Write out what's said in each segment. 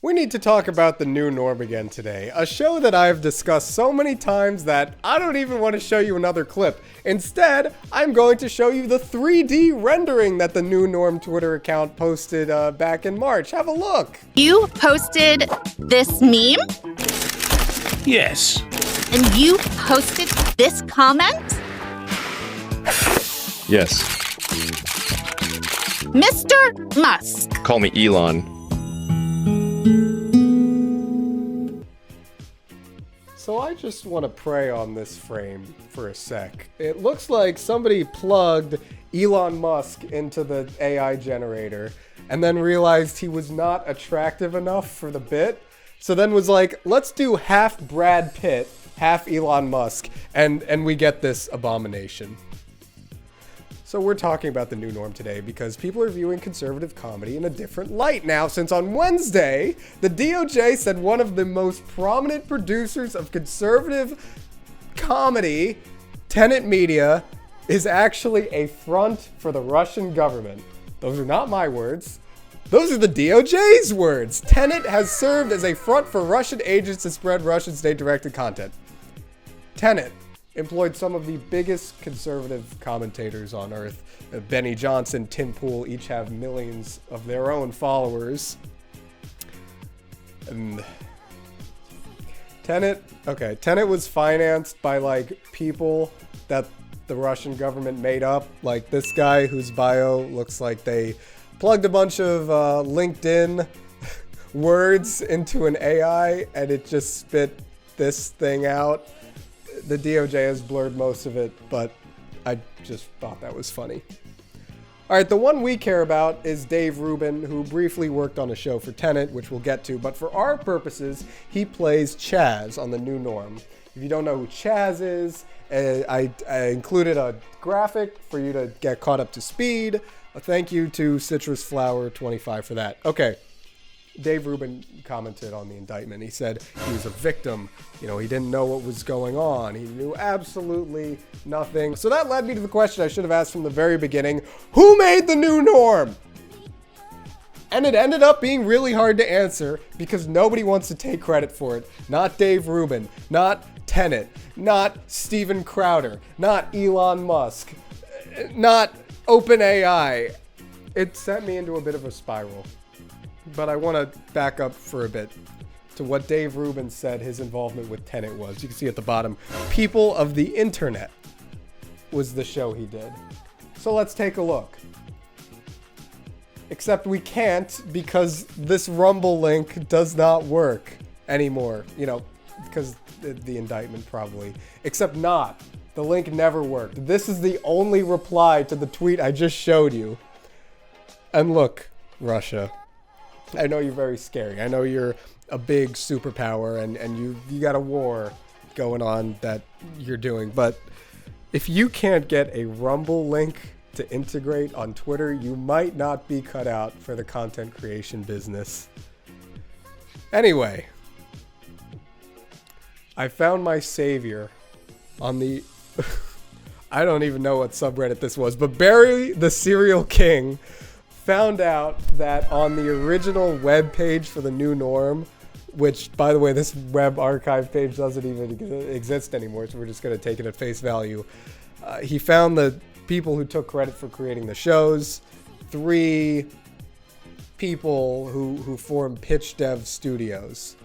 We need to talk about the new norm again today, a show that I've discussed so many times that I don't even want to show you another clip. Instead, I'm going to show you the 3D rendering that the new norm Twitter account posted back in March. Have a look. You posted this meme? Yes. And you posted this comment? Yes. Mr. Musk. Call me Elon. So I just want to prey on this frame for a sec. It looks like somebody plugged Elon Musk into the AI generator and then realized he was not attractive enough for the bit. So then was like, let's do half Brad Pitt, half Elon Musk, and we get this abomination. So we're talking about the new norm today because people are viewing conservative comedy in a different light now, since on Wednesday, the DOJ said one of the most prominent producers of conservative comedy, Tenet Media, is actually a front for the Russian government. Those are not my words. Those are the DOJ's words. Tenet has served as a front for Russian agents to spread Russian state-directed content. Tenet employed some of the biggest conservative commentators on earth. Benny Johnson, Tim Pool, each have millions of their own followers. And Tenet was financed by like people that the Russian government made up. Like this guy whose bio looks like they plugged a bunch of LinkedIn words into an AI and it just spit this thing out. The DOJ has blurred most of it, but I just thought that was funny. All right, the one we care about is Dave Rubin, who briefly worked on a show for Tenet, which we'll get to. But for our purposes, he plays Chaz on the new norm. If you don't know who Chaz is, I included a graphic for you to get caught up to speed. A thank you to Citrus Flower 25 for that. Okay. Dave Rubin commented on the indictment. He said he was a victim. You know, he didn't know what was going on. He knew absolutely nothing. So that led me to the question I should have asked from the very beginning. Who made the new norm? And it ended up being really hard to answer because nobody wants to take credit for it. Not Dave Rubin, not Tenet, not Steven Crowder, not Elon Musk, not OpenAI. It sent me into a bit of a spiral. But I want to back up for a bit to what Dave Rubin said his involvement with Tenet was. You can see at the bottom, People of the Internet was the show he did. So let's take a look. Except we can't because this Rumble link does not work anymore. You know, because the indictment probably. Except not. The link never worked. This is the only reply to the tweet I just showed you. And look, Russia. I know you're very scary. I know you're a big superpower and you got a war going on that you're doing. But if you can't get a Rumble link to integrate on Twitter, you might not be cut out for the content creation business. Anyway, I found my savior on the... I don't even know what subreddit this was, but Barry the Serial King found out that on the original web page for the new norm, which, by the way, this web archive page doesn't even exist anymore, so we're just going to take it at face value. He found the people who took credit for creating the shows, 3 people who formed Pitch Dev Studios.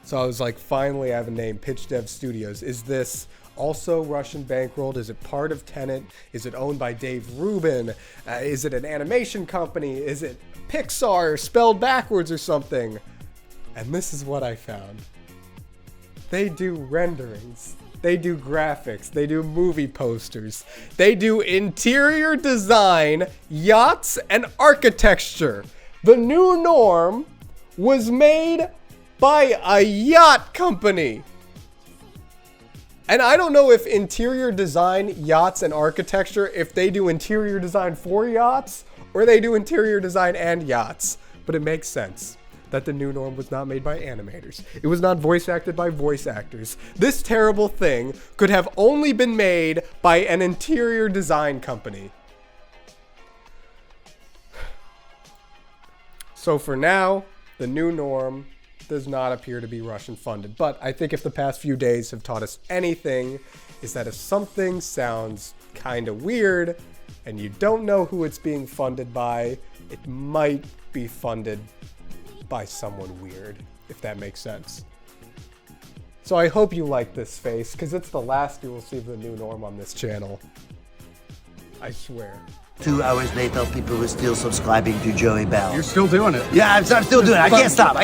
So I was like, finally I have a name, Pitch Dev Studios. Is this also Russian bankrolled? Is it part of Tenet? Is it owned by Dave Rubin? Is it an animation company? Is it Pixar spelled backwards or something? And this is what I found. They do renderings. They do graphics. They do movie posters. They do interior design, yachts, and architecture. The new norm was made by a yacht company. And I don't know if interior design, yachts, and architecture, if they do interior design for yachts, or they do interior design and yachts. But it makes sense that the new norm was not made by animators. It was not voice acted by voice actors. This terrible thing could have only been made by an interior design company. So for now, the new norm does not appear to be Russian funded. But I think if the past few days have taught us anything, is that if something sounds kind of weird and you don't know who it's being funded by, it might be funded by someone weird, if that makes sense. So I hope you like this face, because it's the last you will see of the new norm on this channel. I swear. 2 hours later, people were still subscribing to Joeybar. You're still doing it. Yeah, I'm still doing it. I can't stop.